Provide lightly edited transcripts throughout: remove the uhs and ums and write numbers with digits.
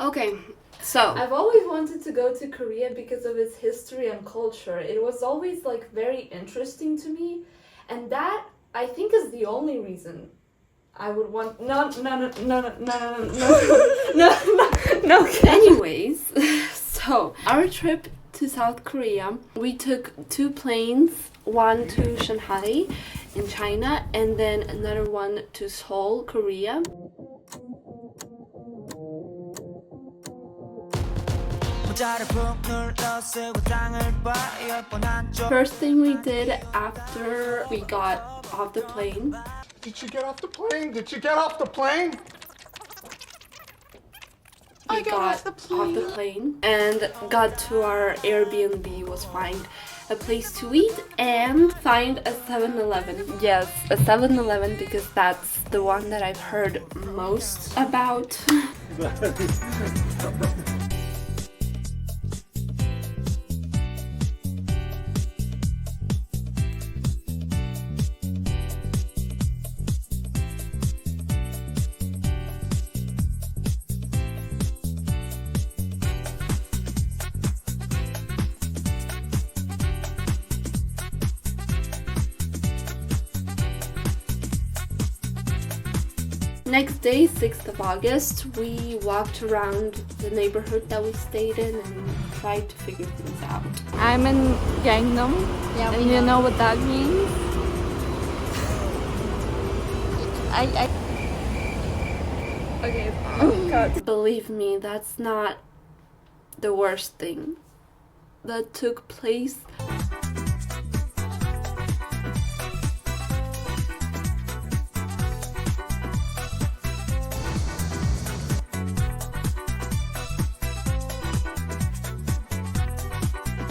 Okay, so I've always wanted to go to Korea because of its history and culture. It was always like very interesting to me, and that I think is the only reason I would want. No. anyways, so our trip to South Korea, we took 2 planes, one to Shanghai in China and then another one to Seoul, Korea. First thing we did after we got off the plane. Did you get off the plane? Did you get off the plane? We got off the plane and got to our Airbnb, was find a place to eat and find a 7-Eleven. Yes, a 7-Eleven because that's the one that I've heard most about. Next day, 6th of August, we walked around the neighborhood that we stayed in and tried to figure things out. I'm in Gangnam, and you know what that means? Okay, God. Believe me, that's not the worst thing that took place.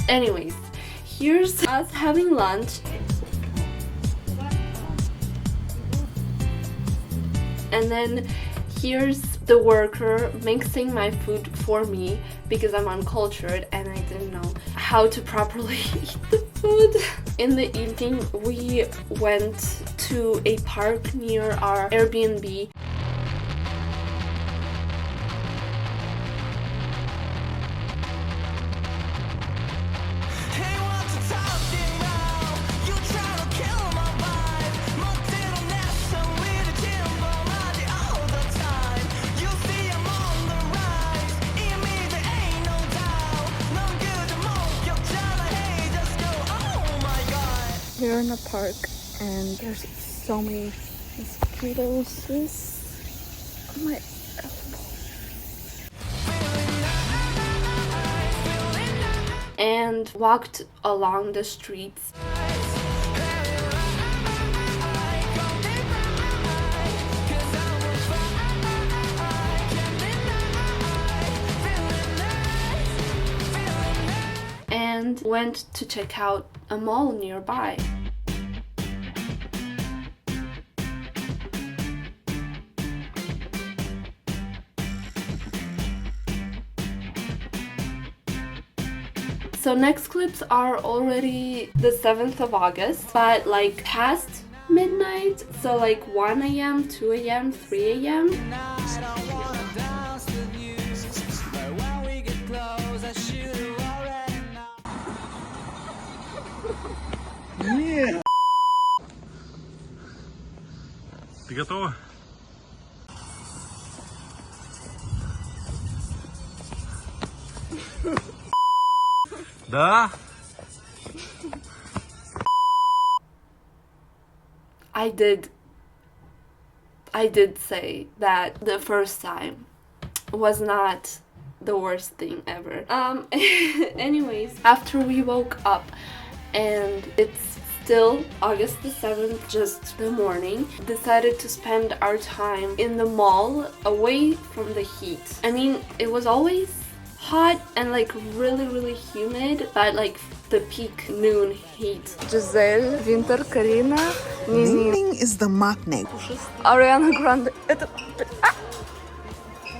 Anyways, here's us having lunch. And then here's the worker mixing my food for me because I'm uncultured and I didn't know how to properly eat the food. In the evening, we went to a park near our Airbnb. We're in a park and there's so many mosquitoes. Oh my elbow. And walked along the streets. And went to check out a mall nearby. So next clips are already the 7th of August, but like past midnight, so like 1 a.m., 2 a.m., 3 a.m. Yeah. Ты готова? Да? I did say that the first time was not the worst thing ever. Anyways, after we woke up and it's still August the 7th, just the morning, decided to spend our time in the mall away from the heat. I mean, it was always hot and like really humid, but like the peak noon heat. Giselle, Winter, Karina, Nini. Ning is the matinee. Ariana Grande.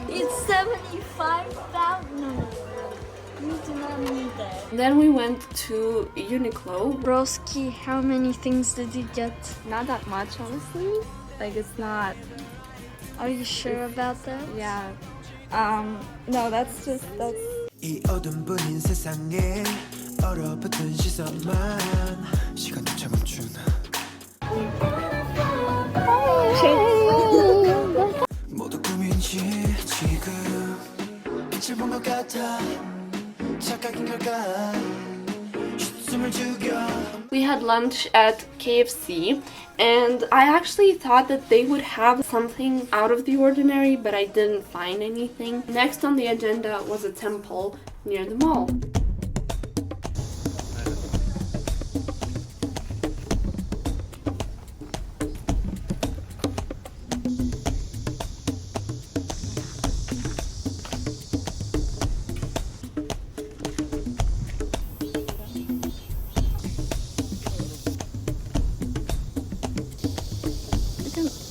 It's 75,000. We do not need that. Then we went to Uniqlo. Broski, how many things did you get? Not that much, honestly. Like, it's not. Are you sure about that? Yeah. No, that's 이 어둠뿐인 세상에 얼어붙은 시선만 시간조차 멈춘 모두 꿈인지 지금 빛을 본 것 같아 착각인 걸까 숨을 죽여 We had lunch at KFC, and I actually thought that they would have something out of the ordinary, but I didn't find anything. Next on the agenda was a temple near the mall.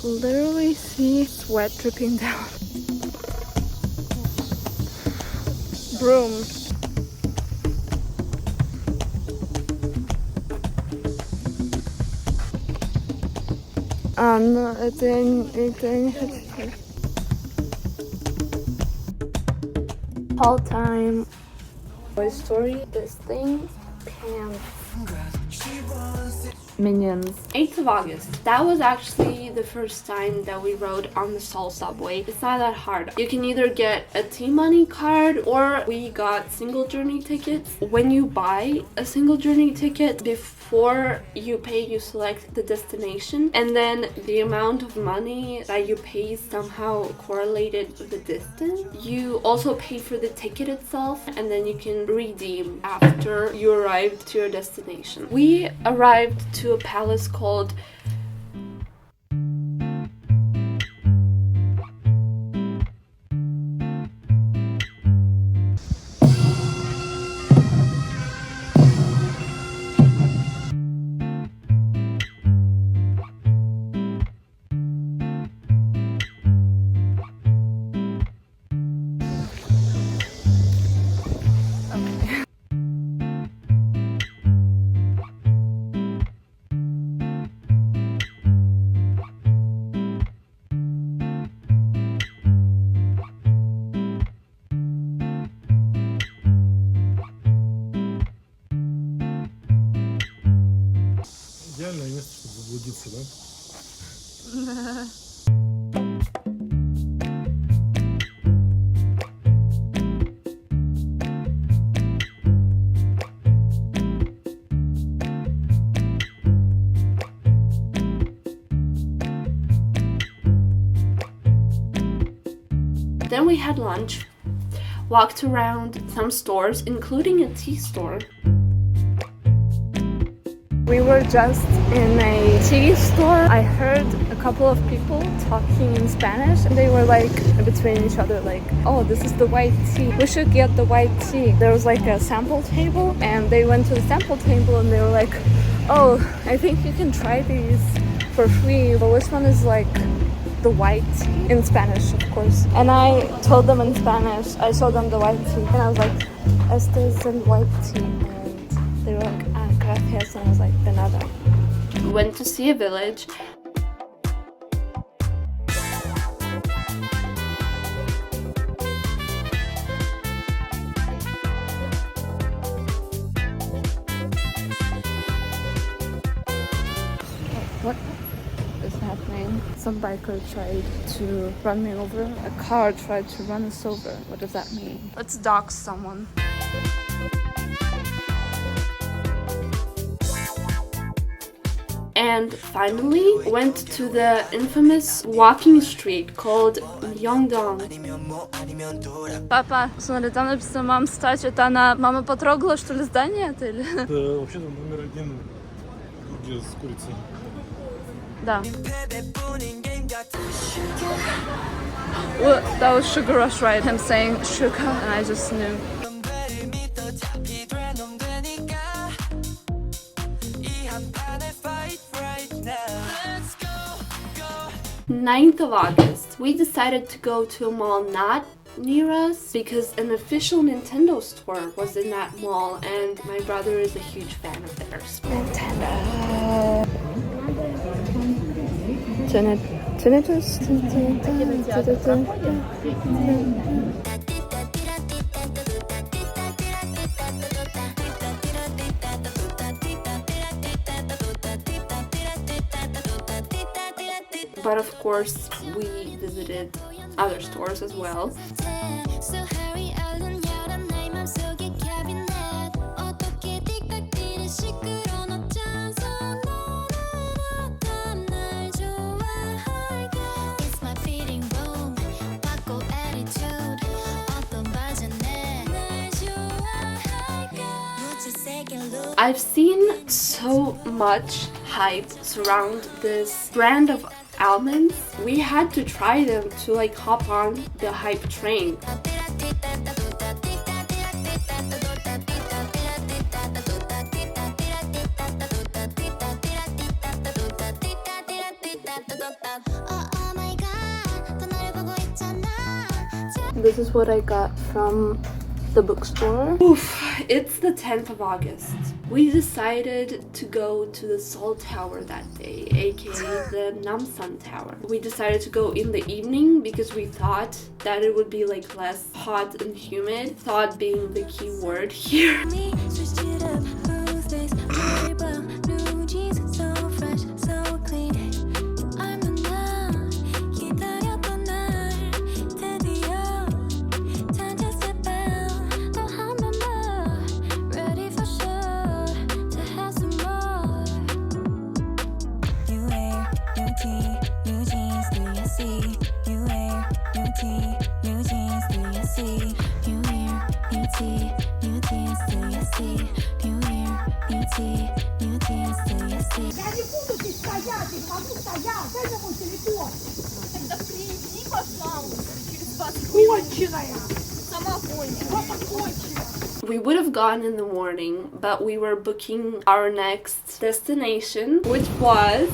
literally see sweat dripping down. Broom. No, it's in all time. Toy Story, this thing, pants. Minions. 8th of August. That was actually the first time that we rode on the Seoul subway. It's not that hard. You can either get a T-Money card or we got single journey tickets. When you buy a single journey ticket, before you pay, you select the destination, and then the amount of money that you pay is somehow correlated with the distance. You also pay for the ticket itself, and then you can redeem after you arrived to your destination. We arrived to a palace called Идеальное место, чтобы заблудиться, да? Then we had lunch, walked around some stores, including a tea store. We were just in a tea store. I heard a couple of people talking in Spanish, and they were like between each other like, oh, this is the white tea, we should get the white tea. There was like a sample table, and they went to the sample table and they were like, oh, I think you can try these for free, but which one is like the white tea? In Spanish, of course. And I told them in Spanish, I showed them the white tea, and I was like, este es el white tea, and they were like, ah, gracias, and I was like, de nada. We went to see a village. What is happening? Some biker tried to run me over. A car tried to run us over. What does that mean? Let's dox someone. And finally went to the infamous walking street called Myeongdong. Папа, смотри, там написано «Мам, стать». Это она, мама потрогала, что ли, здание это или? Это вообще-то номер один где с курицей. Да. Well, that was Sugar Rush, right? Him saying sugar, and I just knew. 9th of August, we decided to go to a mall not near us because an official Nintendo store was in that mall, and my brother is a huge fan of theirs. Nintendo. tinnitus. But of course, we visited other stores as well. I've seen so much hype surround this brand of almonds. We had to try them to like hop on the hype train. This is what I got from the bookstore. Oof, it's the 10th of August. We decided to go to the Seoul Tower that day, aka the Namsan Tower. We decided to go in the evening because we thought that it would be like less hot and humid. Thought being the key word here. We would have gone in the morning, but we were booking our next destination, which was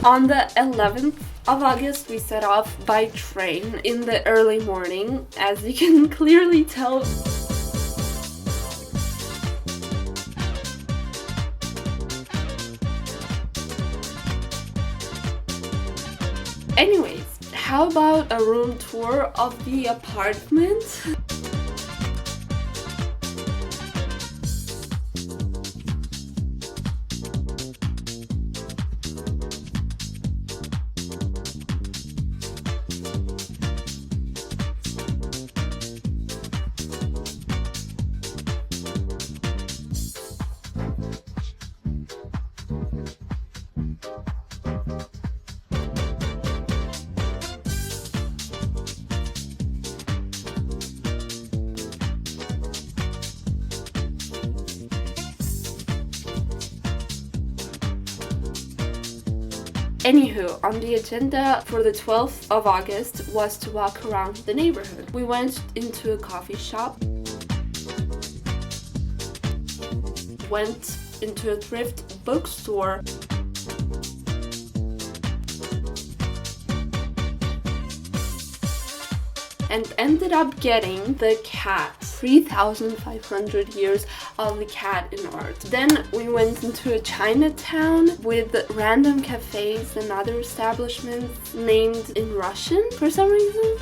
on the 11th of August. We set off by train in the early morning, as you can clearly tell. Anyways, how about a room tour of the apartment? Anywho, on the agenda for the 12th of August was to walk around the neighborhood. We went into a coffee shop, went into a thrift bookstore, and ended up getting the cat. 3,500 years of the cat in art. Then we went into a Chinatown with random cafes and other establishments named in Russian for some reason.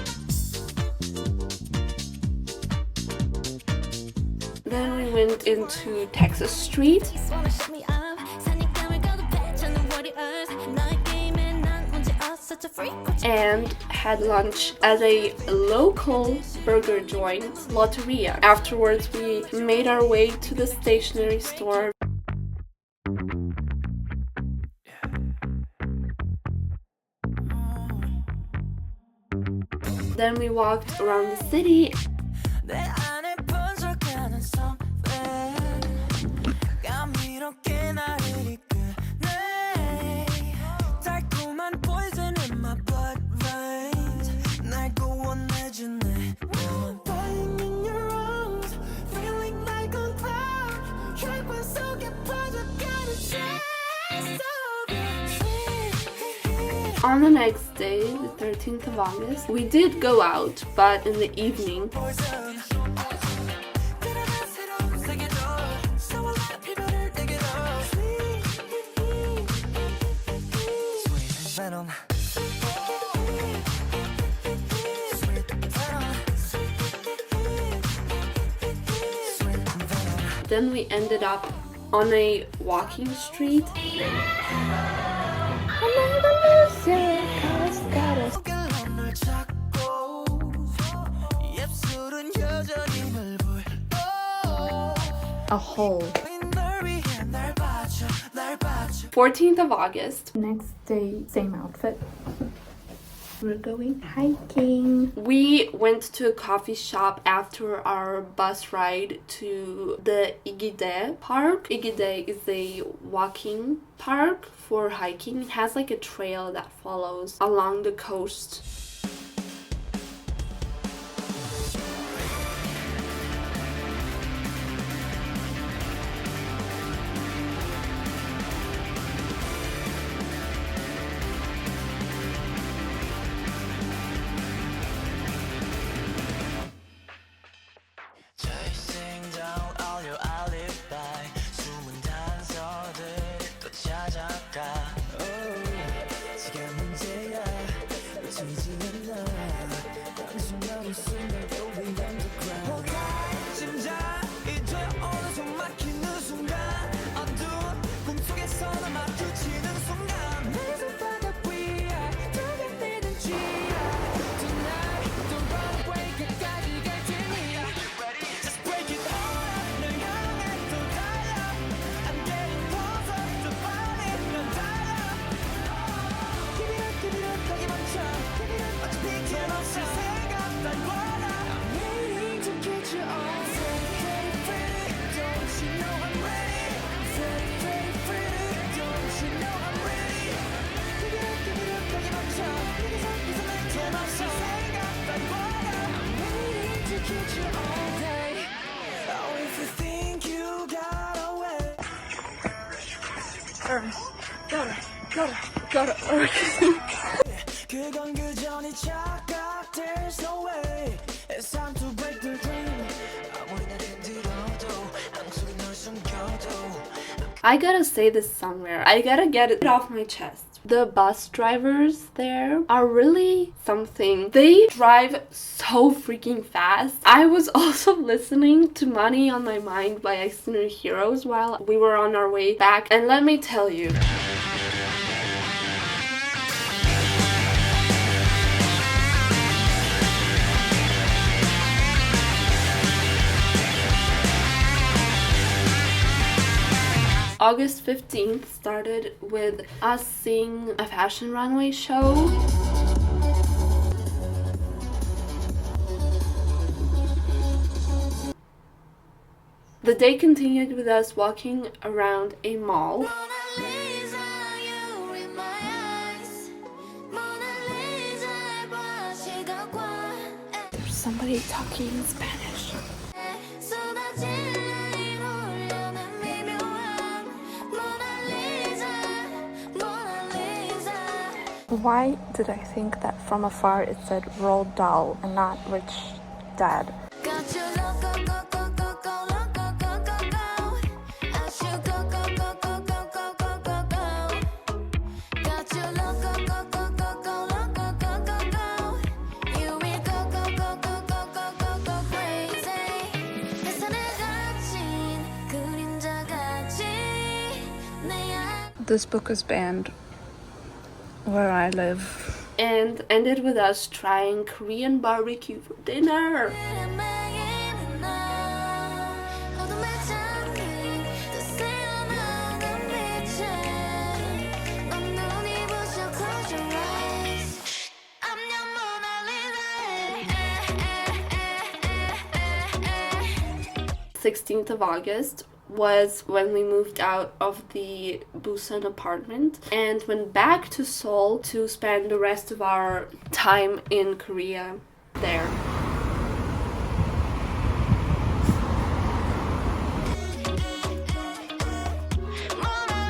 Then we went into Texas Street and had lunch at a local burger joint, Lotteria. Afterwards, we made our way to the stationery store. Then we walked around the city. On the next day, the 13th of August, we did go out, but in the evening. Then we ended up on a walking street. 널 찾고 입술은 여전히 널 불러 A hole. 널 위해 날 바쳐 14th of August, Next day, same outfit. We're going hiking. we went to a coffee shop after our bus ride to the Igide Park. Igide is a walking park for hiking. It has like a trail that follows along the coast. Chasing down all your alibi 숨은 단서들 또 찾아가 지금 문제야 놓치지 않아 당신 너를 숨겨도 we underground 심장이 돼 어느 손 막히는 순간 어두운 꿈속에서 나 마주치는 순간 내 손바닥 위에 두근대는 쥐야 Tonight don't run away 끝까지 갈 테니야 Just break it all up 널 향해 또 달려 I'm getting closer 더 빨리 넌 달려 Give it up 나게 멈춰 어차피 끝없을 생각 날 원하 I'm waiting to get you on Pretty, pretty, don't you know I'm ready Pretty, pretty, pretty, don't you know I'm ready Give it up 나게 멈춰 여기서 날 끝없을 생각 날 원하 I'm waiting to get you all day Oh if you think you got away 그건 그저 네 착각 There's no way It's time to break the dream 아무리 날 흔들어도 항속에 널 숨겨도 I gotta say this somewhere. I gotta get it off my chest. The bus drivers there are really something. They drive so freaking fast. I was also listening to Money on My Mind by External Heroes while we were on our way back, and let me tell you. August 15th started with us seeing a fashion runway show. The day continued with us walking around a mall. Mona Lisa, you in my eyes Mona Lisa 봐 시각과 There's somebody talking in Spanish. 쏟아지는 이 울려는 미묘한 Mona Lisa Mona Lisa Why did I think that from afar it said Roald Dahl and not Rich Dad? Got you loco, go, go, go, go, loco, go, go, go. I should go, go, go, go, go, go, go, go, go. Got you loco, go, go, go, go, loco, go, go, go. You will go, go, go, go, go, go, go, go crazy. 내 손에 갇힌 그림자같이 내 안. This book is banned where I live. And ended with us trying Korean barbecue for dinner. 헤매이는 너 어둠에 잠긴 그 새어나간 빛에 넌 눈이 부셔 Close your eyes I'm your Mona Lisa 16th of August was when we moved out of the Busan apartment and went back to Seoul to spend the rest of our time in Korea there. Mona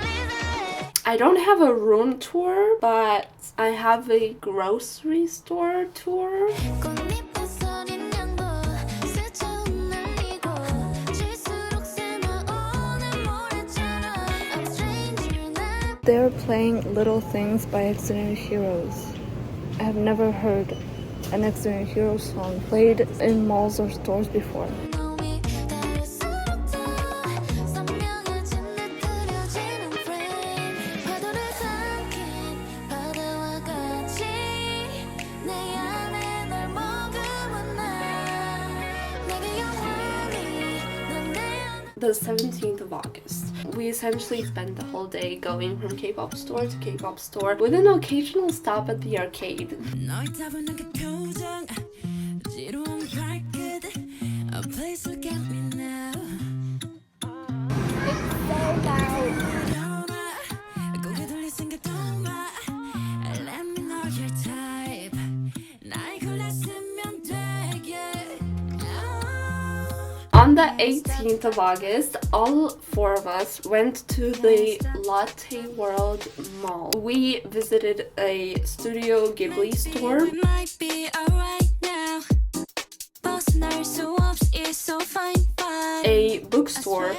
Lisa I don't have a room tour, but I have a grocery store tour. 꽃잎에 서린 양보 스쳐 흩날리고 질수록 새나오는 모래처럼 I'm stranger 날 They're playing Little Things by Extraordinary Heroes. I have never heard an Extraordinary Heroes song played in malls or stores before. The 17th of August. We essentially spent the whole day going from K-pop store to K-pop store with an occasional stop at the arcade. On the 18th of August, all four of us went to the Lotte World Mall. We visited a Studio Ghibli store, a bookstore,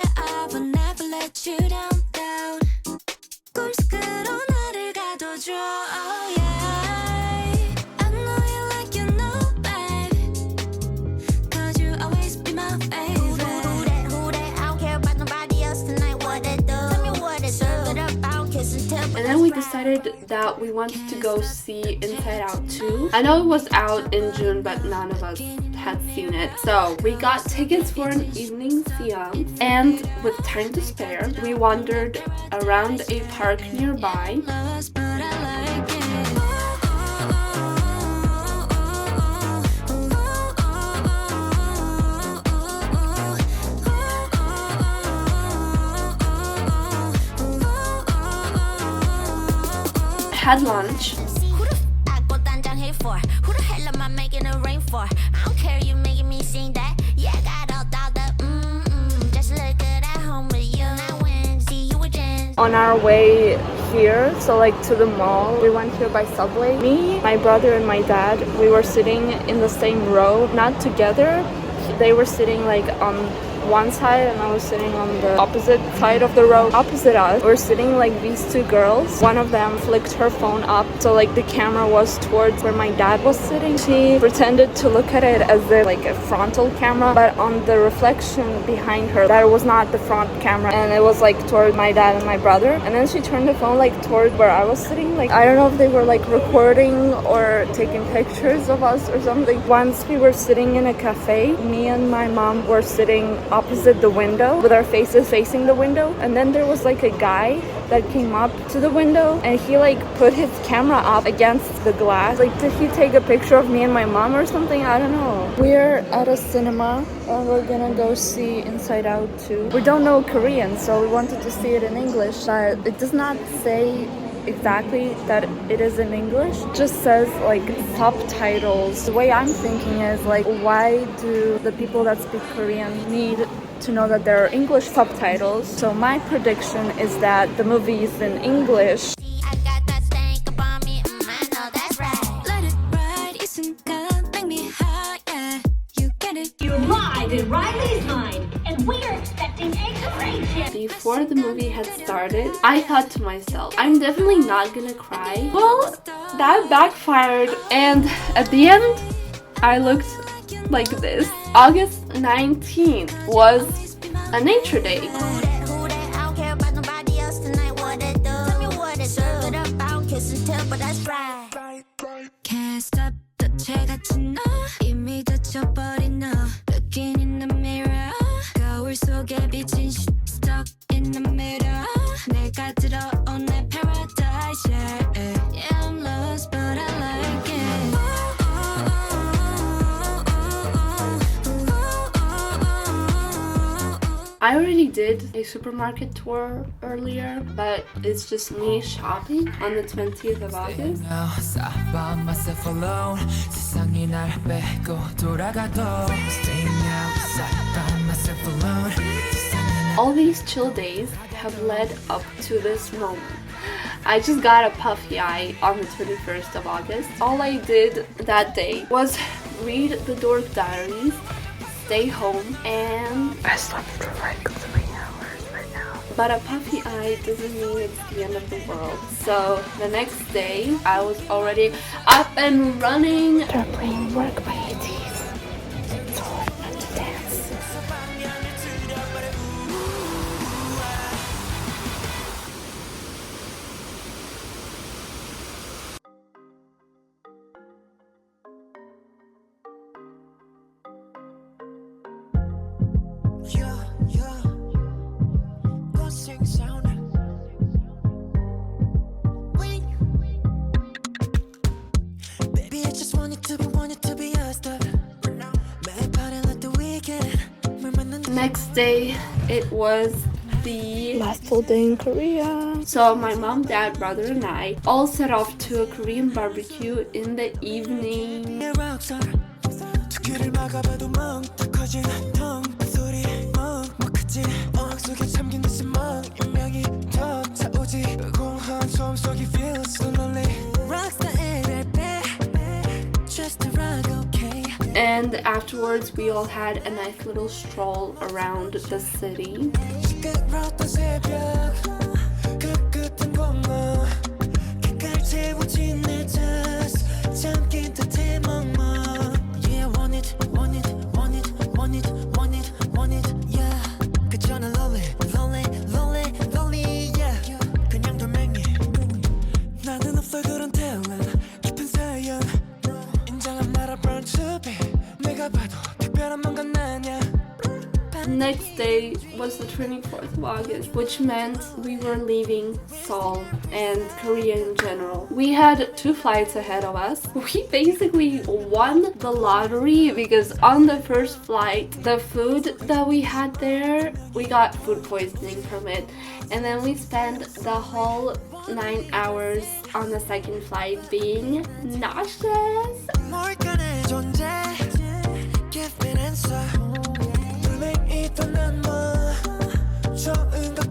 and then we decided that we wanted to go see Inside Out 2. I know it was out in June, but none of us had seen it. So we got tickets for an evening seance, and with time to spare, we wandered around a park nearby. Had lunch. On our way here, so like to the mall, we went here by subway. Me, my brother, and my dad, we were sitting in the same row, not together. They were sitting like on one side and I was sitting on the opposite side of the row. Opposite us were sitting like these two girls. One of them flicked her phone up, so like the camera was towards where my dad was sitting. She pretended to look at it as like a frontal camera, but on the reflection behind her, that was not the front camera, and it was like toward my dad and my brother. And then she turned the phone like toward where I was sitting. Like I don't know if they were like recording or taking pictures of us or something. Once we were sitting in a cafe, me and my mom were sitting opposite the window with our faces facing the window, and then there was like a guy that came up to the window and he like put his camera up against the glass. Like, did he take a picture of me and my mom or something? I don't know. We're at a cinema and we're gonna go see Inside Out 2. We don't know Korean, so we wanted to see it in English, but it does not say exactly that it is in English. It just says like subtitles. The way I'm thinking is like, why do the people that speak Korean need to know that there are English subtitles? So my prediction is that the movie is in English. You lied and Riley's mine, and we're expecting a great hit. Before the movie had started, I thought to myself, I'm definitely not gonna cry. Well, that backfired, and at the end, I looked like this. August 19th was a nature day. Can't stop the check 같은 너 이미 닫혀버린 너 Looking in the mirror 거울 속에 비친 stuck in the middle 내가 들어온 내 paradise yeah, yeah I'm lost but I like it I already did a supermarket tour earlier, but it's just me shopping on the 20th of August. All these chill days have led up to this moment. I just got a puffy eye on the 21st of August. All I did that day was read the Dork Diaries, stay home, and I slept for like 3 hours right now. But a puffy eye doesn't mean it's the end of the world. So the next day, I was already up and running. They're playing Work by ATs. So hard not to dance. Baby, I just want it to be us. 매일 party like the weekend. Next day, it was the Last full day in Korea. So my mom, dad, brother, and I all set off to a Korean barbecue in the evening. 두개를 막아봐도 멍 커진 텅빈 소리 먹먹하지 어항 속에 잠긴 듯이 멍 운명이 더 차오지 공허한 소음 속에 feel so lonely rockstar LP just to rock okay. And afterwards, we all had a nice little stroll around the city. 시끄러웠던 새벽 그 끝은 공허 객갈 채워진 내 탓 잠긴 듯해 멍멍 Yeah, want it, want it, want it, want it, want it, want it, yeah. 그저는 lonely, lonely, lonely, lonely, yeah. 그냥 돌멩이. 나는 없어 그런 talent, 깊은 사연. 인정한 나라 burn to be. 내가 봐도 특별한 뭔가 나냐. Next day was the 24th of August, which meant we were leaving Seoul and Korea in general. We had 2 flights ahead of us. We basically won the lottery because on the first flight, the food that we had there, we got food poisoning from it. And then we spent the whole 9 hours on the second flight being nauseous. 몰간의 존재, give me an answer. 불명이 떠난 뭐 좋은 것